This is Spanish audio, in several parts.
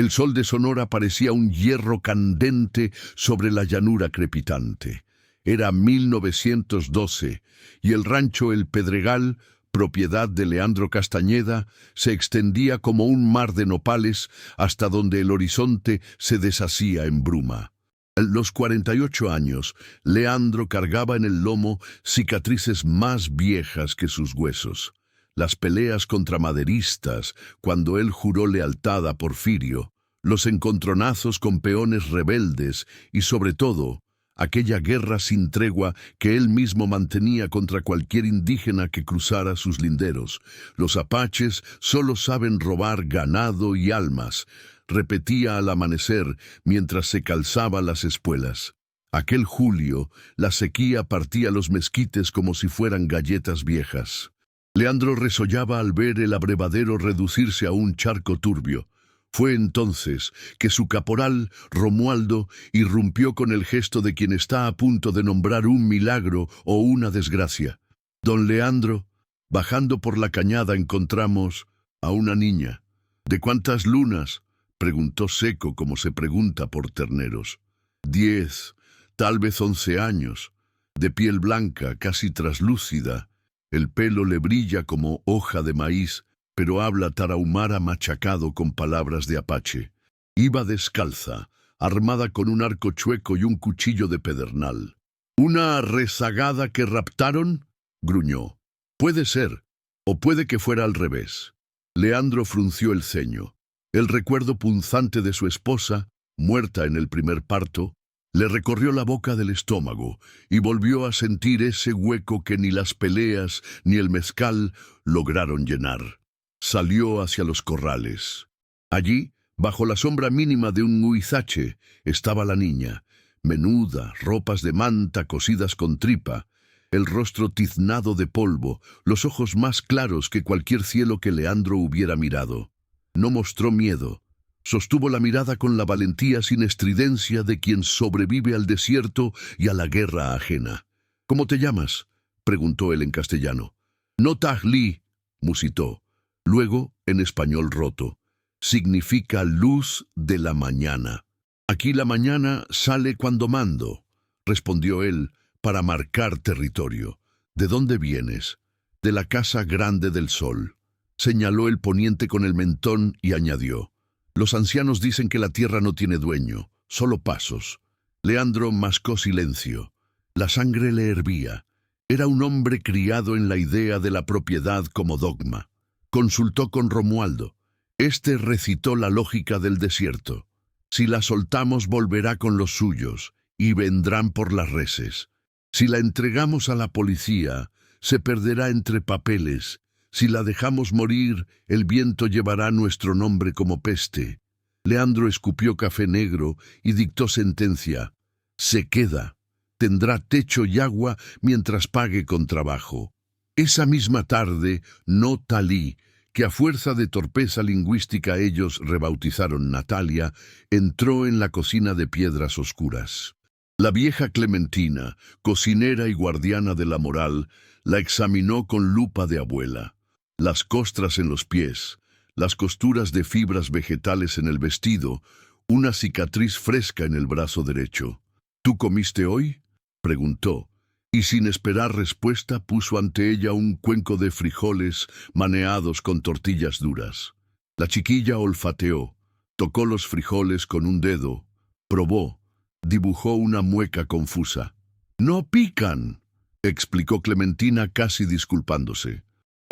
El sol de Sonora parecía un hierro candente sobre la llanura crepitante. Era 1912 y el rancho El Pedregal, propiedad de Leandro Castañeda, se extendía como un mar de nopales hasta donde el horizonte se deshacía en bruma. A los 48 años, Leandro cargaba en el lomo cicatrices más viejas que sus huesos. Las peleas contra maderistas, cuando él juró lealtad a Porfirio, los encontronazos con peones rebeldes y, sobre todo, aquella guerra sin tregua que él mismo mantenía contra cualquier indígena que cruzara sus linderos. Los apaches solo saben robar ganado y almas, repetía al amanecer mientras se calzaba las espuelas. Aquel julio, la sequía partía los mezquites como si fueran galletas viejas. Leandro resollaba al ver el abrevadero reducirse a un charco turbio. Fue entonces que su caporal, Romualdo, irrumpió con el gesto de quien está a punto de nombrar un milagro o una desgracia. Don Leandro, bajando por la cañada encontramos a una niña. ¿De cuántas lunas?, preguntó seco como se pregunta por terneros. 10, tal vez 11 años, de piel blanca, casi traslúcida. El pelo le brilla como hoja de maíz, pero habla tarahumara machacado con palabras de apache. Iba descalza, armada con un arco chueco y un cuchillo de pedernal. ¿Una rezagada que raptaron?, gruñó. Puede ser, o puede que fuera al revés. Leandro frunció el ceño. El recuerdo punzante de su esposa, muerta en el primer parto, le recorrió la boca del estómago y volvió a sentir ese hueco que ni las peleas ni el mezcal lograron llenar. Salió hacia los corrales. Allí, bajo la sombra mínima de un huizache, estaba la niña, menuda, ropas de manta cosidas con tripa, el rostro tiznado de polvo, los ojos más claros que cualquier cielo que Leandro hubiera mirado. No mostró miedo. Sostuvo la mirada con la valentía sin estridencia de quien sobrevive al desierto y a la guerra ajena. ¿Cómo te llamas?, preguntó él en castellano. No Tajli, musitó. Luego, en español roto, significa luz de la mañana. Aquí la mañana sale cuando mando, respondió él, para marcar territorio. ¿De dónde vienes? De la casa grande del sol. Señaló el poniente con el mentón y añadió. Los ancianos dicen que la tierra no tiene dueño, solo pasos. Leandro mascó silencio. La sangre le hervía. Era un hombre criado en la idea de la propiedad como dogma. Consultó con Romualdo. Este recitó la lógica del desierto. Si la soltamos volverá con los suyos, y vendrán por las reses. Si la entregamos a la policía, se perderá entre papeles. Si la dejamos morir, el viento llevará nuestro nombre como peste. Leandro escupió café negro y dictó sentencia. Se queda. Tendrá techo y agua mientras pague con trabajo. Esa misma tarde, no Talí, que a fuerza de torpeza lingüística ellos rebautizaron Natalia, entró en la cocina de piedras oscuras. La vieja Clementina, cocinera y guardiana de la moral, la examinó con lupa de abuela. Las costras en los pies, las costuras de fibras vegetales en el vestido, una cicatriz fresca en el brazo derecho. ¿Tú comiste hoy?, preguntó, y sin esperar respuesta puso ante ella un cuenco de frijoles maneados con tortillas duras. La chiquilla olfateó, tocó los frijoles con un dedo, probó, dibujó una mueca confusa. «¡No pican!», explicó Clementina casi disculpándose.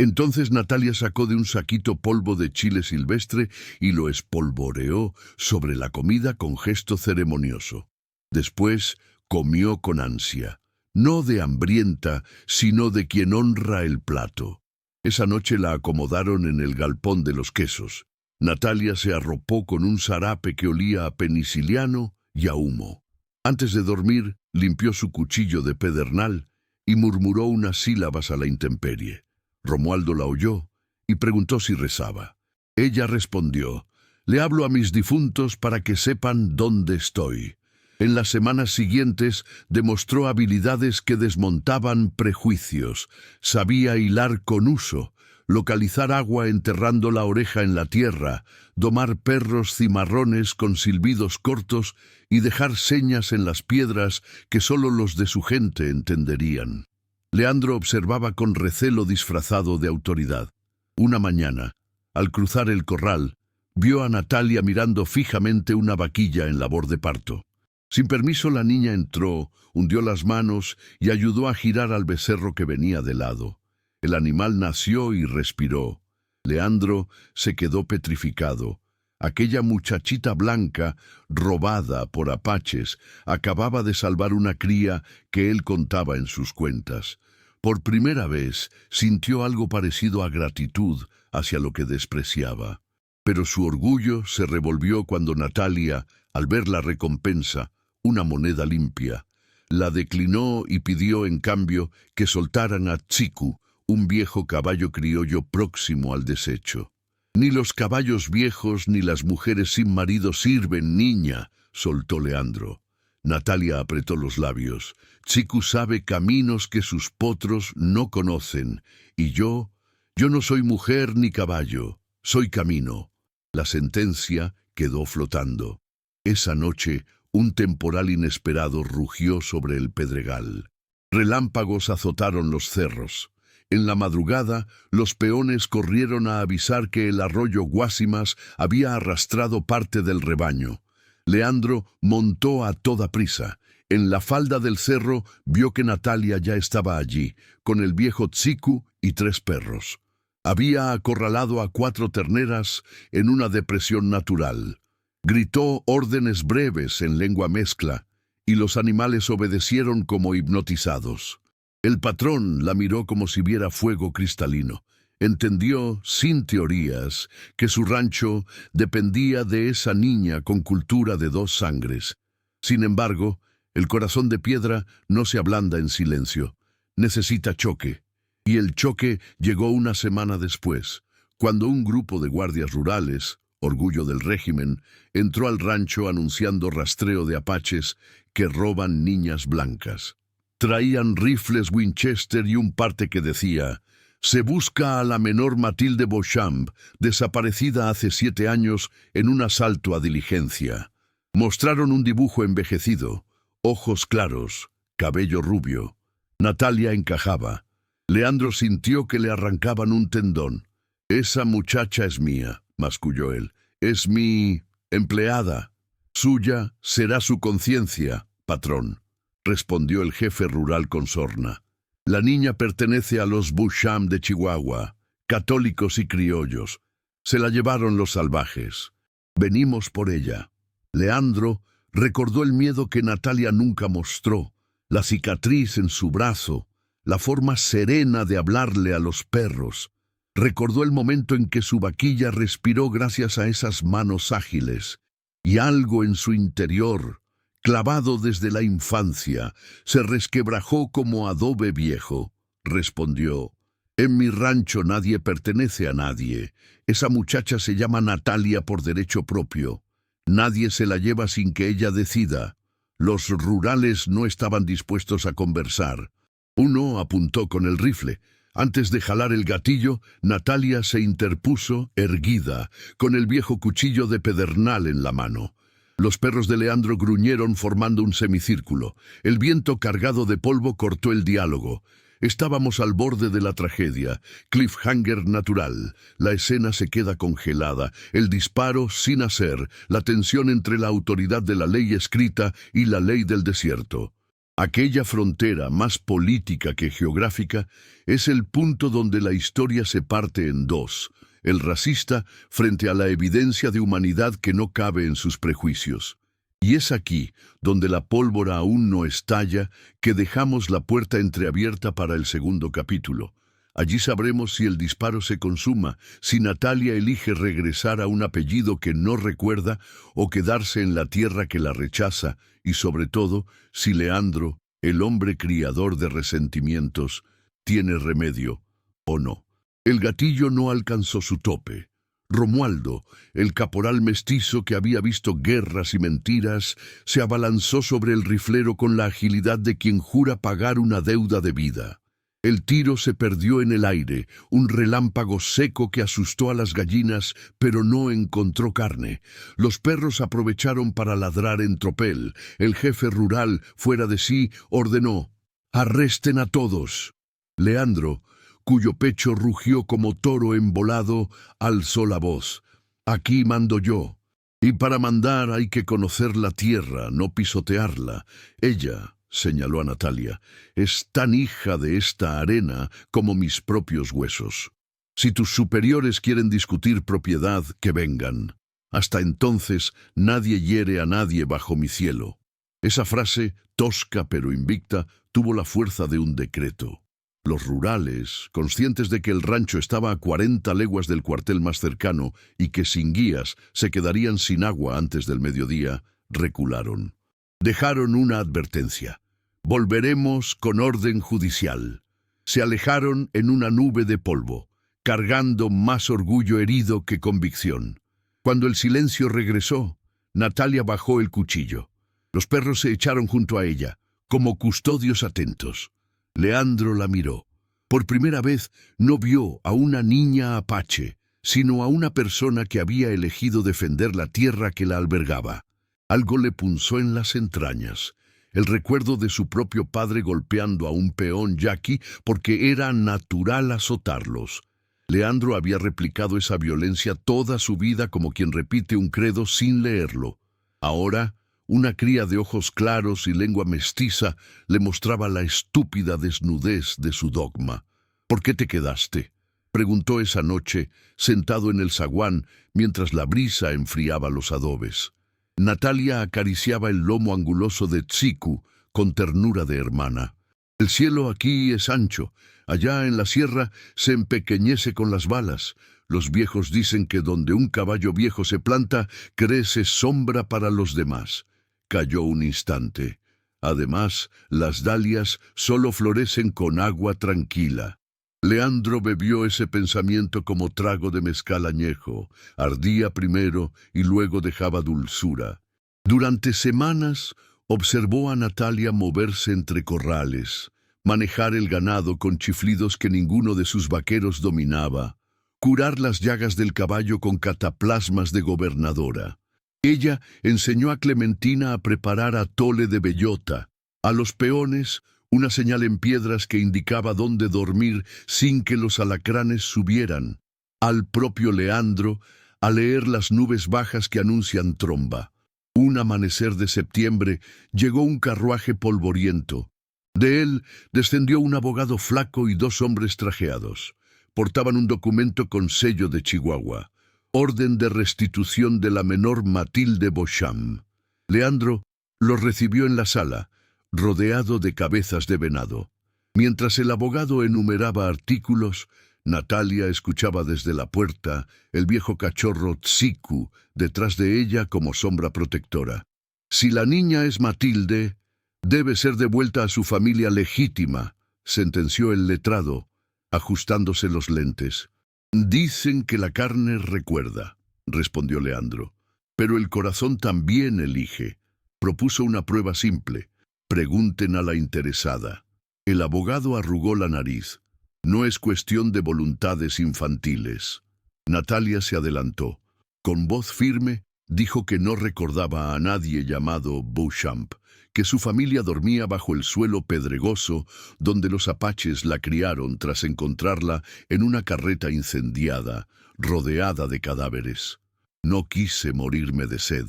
Entonces Natalia sacó de un saquito polvo de chile silvestre y lo espolvoreó sobre la comida con gesto ceremonioso. Después comió con ansia, no de hambrienta, sino de quien honra el plato. Esa noche la acomodaron en el galpón de los quesos. Natalia se arropó con un zarape que olía a peniciliano y a humo. Antes de dormir, limpió su cuchillo de pedernal y murmuró unas sílabas a la intemperie. Romualdo la oyó y preguntó si rezaba. Ella respondió, «Le hablo a mis difuntos para que sepan dónde estoy». En las semanas siguientes demostró habilidades que desmontaban prejuicios. Sabía hilar con uso, localizar agua enterrando la oreja en la tierra, domar perros cimarrones con silbidos cortos y dejar señas en las piedras que sólo los de su gente entenderían. Leandro observaba con recelo disfrazado de autoridad. Una mañana, al cruzar el corral, vio a Natalia mirando fijamente una vaquilla en labor de parto. Sin permiso, la niña entró, hundió las manos y ayudó a girar al becerro que venía de lado. El animal nació y respiró. Leandro se quedó petrificado. Aquella muchachita blanca, robada por apaches, acababa de salvar una cría que él contaba en sus cuentas. Por primera vez sintió algo parecido a gratitud hacia lo que despreciaba. Pero su orgullo se revolvió cuando Natalia, al ver la recompensa, una moneda limpia, la declinó y pidió en cambio que soltaran a Tsiku, un viejo caballo criollo próximo al desecho. «Ni los caballos viejos ni las mujeres sin marido sirven, niña», soltó Leandro. Natalia apretó los labios. «Tsiku sabe caminos que sus potros no conocen, y yo no soy mujer ni caballo, soy camino». La sentencia quedó flotando. Esa noche, un temporal inesperado rugió sobre el pedregal. Relámpagos azotaron los cerros. En la madrugada, los peones corrieron a avisar que el arroyo Guásimas había arrastrado parte del rebaño. Leandro montó a toda prisa. En la falda del cerro vio que Natalia ya estaba allí, con el viejo Tsiku y 3 perros. Había acorralado a 4 terneras en una depresión natural. Gritó órdenes breves en lengua mezcla, y los animales obedecieron como hipnotizados. El patrón la miró como si viera fuego cristalino. Entendió, sin teorías, que su rancho dependía de esa niña con cultura de 2 sangres. Sin embargo, el corazón de piedra no se ablanda en silencio. Necesita choque. Y el choque llegó una semana después, cuando un grupo de guardias rurales, orgullo del régimen, entró al rancho anunciando rastreo de apaches que roban niñas blancas. Traían rifles Winchester y un parte que decía: «Se busca a la menor Matilde Beauchamp, desaparecida hace 7 años en un asalto a diligencia». Mostraron un dibujo envejecido, ojos claros, cabello rubio. Natalia encajaba. Leandro sintió que le arrancaban un tendón. «Esa muchacha es mía», masculló él. «Es mi empleada. Suya será su conciencia, patrón», respondió el jefe rural con sorna. «La niña pertenece a los Beauchamp de Chihuahua, católicos y criollos. Se la llevaron los salvajes. Venimos por ella». Leandro recordó el miedo que Natalia nunca mostró, la cicatriz en su brazo, la forma serena de hablarle a los perros. Recordó el momento en que su vaquilla respiró gracias a esas manos ágiles, y algo en su interior, clavado desde la infancia, se resquebrajó como adobe viejo. Respondió: «En mi rancho nadie pertenece a nadie. Esa muchacha se llama Natalia por derecho propio. Nadie se la lleva sin que ella decida». Los rurales no estaban dispuestos a conversar. Uno apuntó con el rifle. Antes de jalar el gatillo, Natalia se interpuso, erguida, con el viejo cuchillo de pedernal en la mano. Los perros de Leandro gruñeron formando un semicírculo. El viento cargado de polvo cortó el diálogo. Estábamos al borde de la tragedia. Cliffhanger natural. La escena se queda congelada. El disparo sin hacer. La tensión entre la autoridad de la ley escrita y la ley del desierto. Aquella frontera, más política que geográfica, es el punto donde la historia se parte en 2. El racista frente a la evidencia de humanidad que no cabe en sus prejuicios. Y es aquí, donde la pólvora aún no estalla, que dejamos la puerta entreabierta para el segundo capítulo. Allí sabremos si el disparo se consuma, si Natalia elige regresar a un apellido que no recuerda o quedarse en la tierra que la rechaza, y sobre todo, si Leandro, el hombre criador de resentimientos, tiene remedio o no. El gatillo no alcanzó su tope. Romualdo, el caporal mestizo que había visto guerras y mentiras, se abalanzó sobre el riflero con la agilidad de quien jura pagar una deuda de vida. El tiro se perdió en el aire, un relámpago seco que asustó a las gallinas, pero no encontró carne. Los perros aprovecharon para ladrar en tropel. El jefe rural, fuera de sí, ordenó: «¡Arresten a todos!». Leandro, cuyo pecho rugió como toro embolado, alzó la voz: «Aquí mando yo. Y para mandar hay que conocer la tierra, no pisotearla. Ella», señaló a Natalia, «es tan hija de esta arena como mis propios huesos. Si tus superiores quieren discutir propiedad, que vengan. Hasta entonces nadie hiere a nadie bajo mi cielo». Esa frase, tosca pero invicta, tuvo la fuerza de un decreto. Los rurales, conscientes de que el rancho estaba a 40 leguas del cuartel más cercano y que sin guías se quedarían sin agua antes del mediodía, recularon. Dejaron una advertencia: «Volveremos con orden judicial». Se alejaron en una nube de polvo, cargando más orgullo herido que convicción. Cuando el silencio regresó, Natalia bajó el cuchillo. Los perros se echaron junto a ella, como custodios atentos. Leandro la miró. Por primera vez no vio a una niña apache, sino a una persona que había elegido defender la tierra que la albergaba. Algo le punzó en las entrañas. El recuerdo de su propio padre golpeando a un peón yaqui porque era natural azotarlos. Leandro había replicado esa violencia toda su vida como quien repite un credo sin leerlo. Ahora, una cría de ojos claros y lengua mestiza le mostraba la estúpida desnudez de su dogma. «¿Por qué te quedaste?», preguntó esa noche, sentado en el zaguán mientras la brisa enfriaba los adobes. Natalia acariciaba el lomo anguloso de Tsiku con ternura de hermana. «El cielo aquí es ancho, allá en la sierra se empequeñece con las balas. Los viejos dicen que donde un caballo viejo se planta, crece sombra para los demás». Calló un instante. «Además, las dalias solo florecen con agua tranquila». Leandro bebió ese pensamiento como trago de mezcal añejo. Ardía primero y luego dejaba dulzura. Durante semanas observó a Natalia moverse entre corrales, manejar el ganado con chiflidos que ninguno de sus vaqueros dominaba, curar las llagas del caballo con cataplasmas de gobernadora. Ella enseñó a Clementina a preparar atole de bellota, a los peones una señal en piedras que indicaba dónde dormir sin que los alacranes subieran, al propio Leandro a leer las nubes bajas que anuncian tromba. Un amanecer de septiembre llegó un carruaje polvoriento. De él descendió un abogado flaco y dos hombres trajeados. Portaban un documento con sello de Chihuahua: orden de restitución de la menor Matilde Beauchamp. Leandro los recibió en la sala, rodeado de cabezas de venado. Mientras el abogado enumeraba artículos, Natalia escuchaba desde la puerta el viejo cachorro Tsiku detrás de ella como sombra protectora. «Si la niña es Matilde, debe ser devuelta a su familia legítima», sentenció el letrado, ajustándose los lentes. «Dicen que la carne recuerda», respondió Leandro, «pero el corazón también elige». Propuso una prueba simple: «Pregunten a la interesada». El abogado arrugó la nariz. «No es cuestión de voluntades infantiles». Natalia se adelantó. Con voz firme dijo que no recordaba a nadie llamado Beauchamp, que su familia dormía bajo el suelo pedregoso donde los apaches la criaron tras encontrarla en una carreta incendiada, rodeada de cadáveres. «No quise morirme de sed»,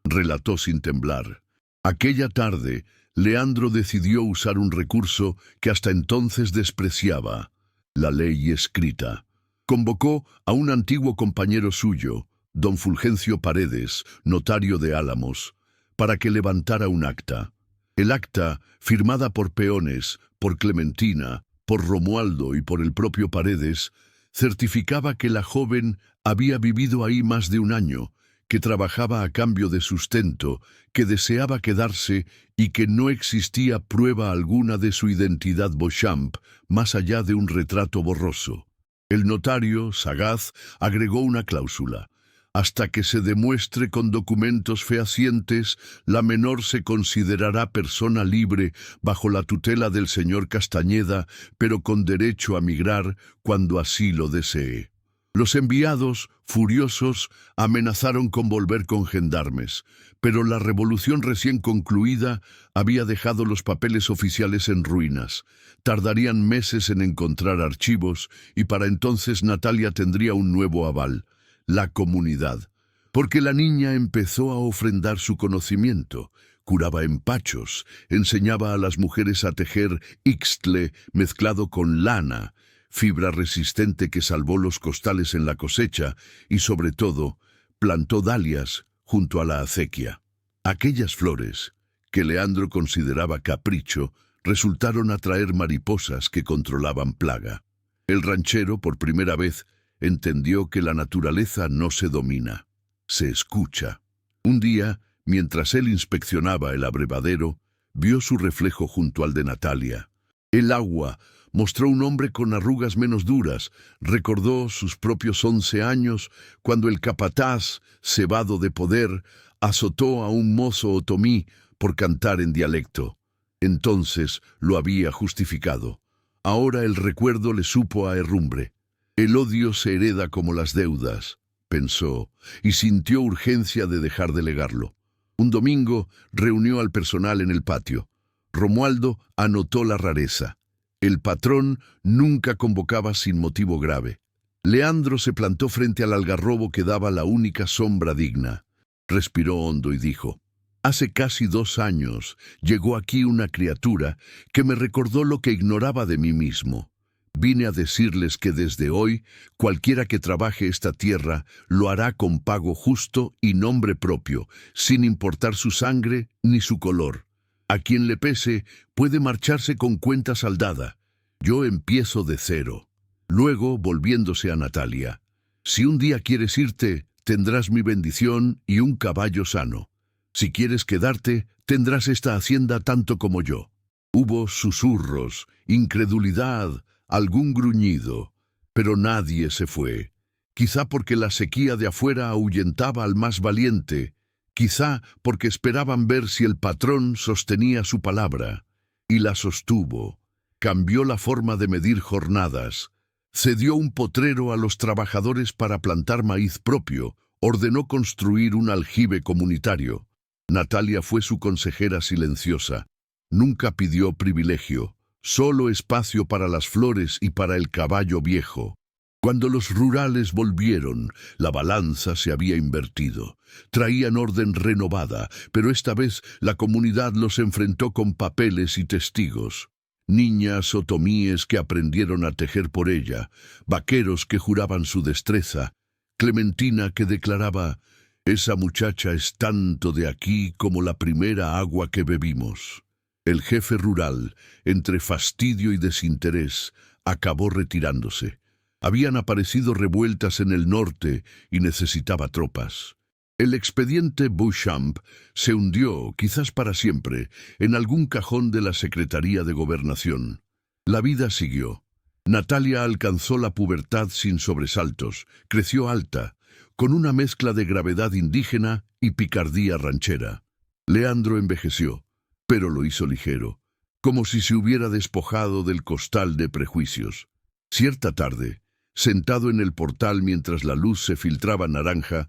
relató sin temblar. Aquella tarde, Leandro decidió usar un recurso que hasta entonces despreciaba: la ley escrita. Convocó a un antiguo compañero suyo, don Fulgencio Paredes, notario de Álamos, para que levantara un acta. El acta, firmada por peones, por Clementina, por Romualdo y por el propio Paredes, certificaba que la joven había vivido ahí más de un año, que trabajaba a cambio de sustento, que deseaba quedarse y que no existía prueba alguna de su identidad Beauchamp, más allá de un retrato borroso. El notario, sagaz, agregó una cláusula: Hasta que se demuestre con documentos fehacientes, la menor se considerará persona libre bajo la tutela del señor Castañeda, pero con derecho a migrar cuando así lo desee. Los enviados, furiosos, amenazaron con volver con gendarmes, pero la revolución recién concluida había dejado los papeles oficiales en ruinas. Tardarían meses en encontrar archivos y para entonces Natalia tendría un nuevo aval: la comunidad, porque la niña empezó a ofrendar su conocimiento, curaba empachos, enseñaba a las mujeres a tejer ixtle mezclado con lana, fibra resistente que salvó los costales en la cosecha y, sobre todo, plantó dalias junto a la acequia. Aquellas flores, que Leandro consideraba capricho, resultaron atraer mariposas que controlaban plaga. El ranchero, por primera vez, entendió que la naturaleza no se domina, se escucha. Un día, mientras él inspeccionaba el abrevadero, vio su reflejo junto al de Natalia. El agua mostró un hombre con arrugas menos duras, recordó sus propios 11 años, cuando el capataz, cebado de poder, azotó a un mozo otomí por cantar en dialecto. Entonces lo había justificado. Ahora el recuerdo le supo a herrumbre. El odio se hereda como las deudas, pensó, y sintió urgencia de dejar de legarlo. Un domingo reunió al personal en el patio. Romualdo anotó la rareza. El patrón nunca convocaba sin motivo grave. Leandro se plantó frente al algarrobo que daba la única sombra digna. Respiró hondo y dijo: «Hace casi 2 años llegó aquí una criatura que me recordó lo que ignoraba de mí mismo. Vine a decirles que desde hoy, cualquiera que trabaje esta tierra lo hará con pago justo y nombre propio, sin importar su sangre ni su color. A quien le pese puede marcharse con cuenta saldada. Yo empiezo de cero». Luego, volviéndose a Natalia: «Si un día quieres irte, tendrás mi bendición y un caballo sano. Si quieres quedarte, tendrás esta hacienda tanto como yo». Hubo susurros, incredulidad, algún gruñido, pero nadie se fue. Quizá porque la sequía de afuera ahuyentaba al más valiente, quizá porque esperaban ver si el patrón sostenía su palabra. Y la sostuvo. Cambió la forma de medir jornadas. Cedió un potrero a los trabajadores para plantar maíz propio. Ordenó construir un aljibe comunitario. Natalia fue su consejera silenciosa. Nunca pidió privilegio, solo espacio para las flores y para el caballo viejo. Cuando los rurales volvieron, la balanza se había invertido. Traían orden renovada, pero esta vez la comunidad los enfrentó con papeles y testigos. Niñas otomíes que aprendieron a tejer por ella, vaqueros que juraban su destreza, Clementina que declaraba: «Esa muchacha es tanto de aquí como la primera agua que bebimos». El jefe rural, entre fastidio y desinterés, acabó retirándose. Habían aparecido revueltas en el norte y necesitaba tropas. El expediente Beauchamp se hundió, quizás para siempre, en algún cajón de la Secretaría de Gobernación. La vida siguió. Natalia alcanzó la pubertad sin sobresaltos, creció alta, con una mezcla de gravedad indígena y picardía ranchera. Leandro envejeció, pero lo hizo ligero, como si se hubiera despojado del costal de prejuicios. Cierta tarde, sentado en el portal mientras la luz se filtraba naranja,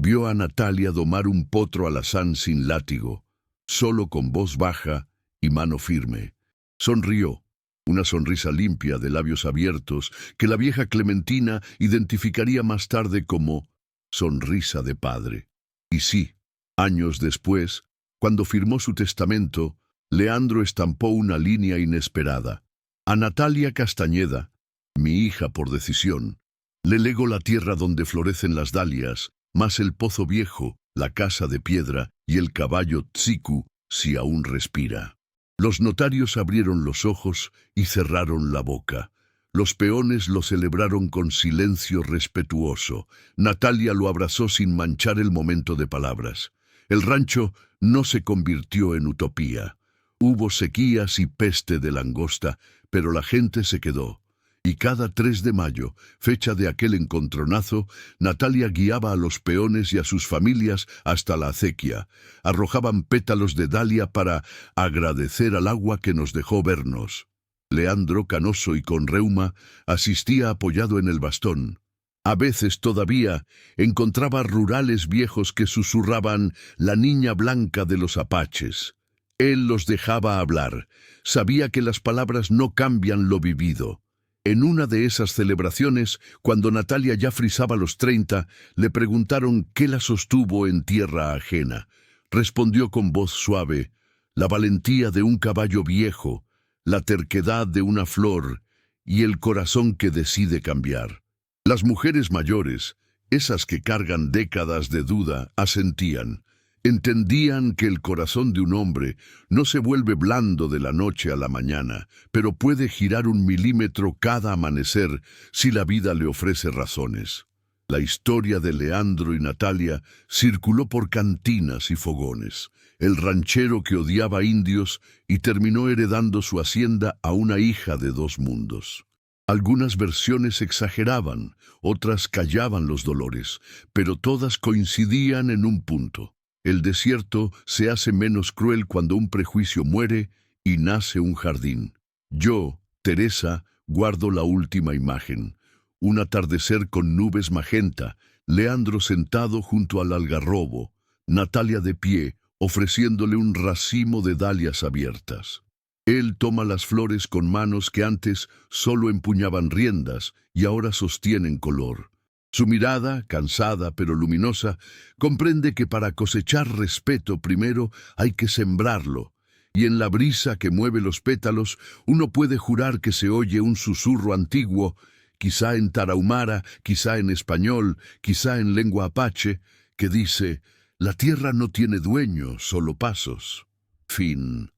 vio a Natalia domar un potro alazán sin látigo, solo con voz baja y mano firme. Sonrió, una sonrisa limpia de labios abiertos que la vieja Clementina identificaría más tarde como sonrisa de padre. Y sí, años después, cuando firmó su testamento, Leandro estampó una línea inesperada: «A Natalia Castañeda, mi hija por decisión, le lego la tierra donde florecen las dalias, más el pozo viejo, la casa de piedra y el caballo Tsiku, si aún respira». Los notarios abrieron los ojos y cerraron la boca. Los peones lo celebraron con silencio respetuoso. Natalia lo abrazó sin manchar el momento de palabras. El rancho no se convirtió en utopía. Hubo sequías y peste de langosta, pero la gente se quedó. Y cada 3 de mayo, fecha de aquel encontronazo, Natalia guiaba a los peones y a sus familias hasta la acequia. Arrojaban pétalos de dalia para agradecer al agua que nos dejó vernos. Leandro, canoso y con reuma, asistía apoyado en el bastón. A veces todavía encontraba rurales viejos que susurraban la niña blanca de los apaches. Él los dejaba hablar. Sabía que las palabras no cambian lo vivido. En una de esas celebraciones, cuando Natalia ya frisaba los 30, le preguntaron qué la sostuvo en tierra ajena. Respondió con voz suave: la valentía de un caballo viejo, la terquedad de una flor y el corazón que decide cambiar. Las mujeres mayores, esas que cargan décadas de duda, asentían. Entendían que el corazón de un hombre no se vuelve blando de la noche a la mañana, pero puede girar 1 milímetro cada amanecer si la vida le ofrece razones. La historia de Leandro y Natalia circuló por cantinas y fogones. El ranchero que odiaba indios y terminó heredando su hacienda a una hija de 2 mundos. Algunas versiones exageraban, otras callaban los dolores, pero todas coincidían en un punto. El desierto se hace menos cruel cuando un prejuicio muere y nace un jardín. Yo, Teresa, guardo la última imagen. Un atardecer con nubes magenta, Leandro sentado junto al algarrobo, Natalia de pie, ofreciéndole un racimo de dalias abiertas. Él toma las flores con manos que antes solo empuñaban riendas y ahora sostienen color. Su mirada, cansada pero luminosa, comprende que para cosechar respeto primero hay que sembrarlo, y en la brisa que mueve los pétalos uno puede jurar que se oye un susurro antiguo, quizá en tarahumara, quizá en español, quizá en lengua apache, que dice: la tierra no tiene dueño, solo pasos. Fin.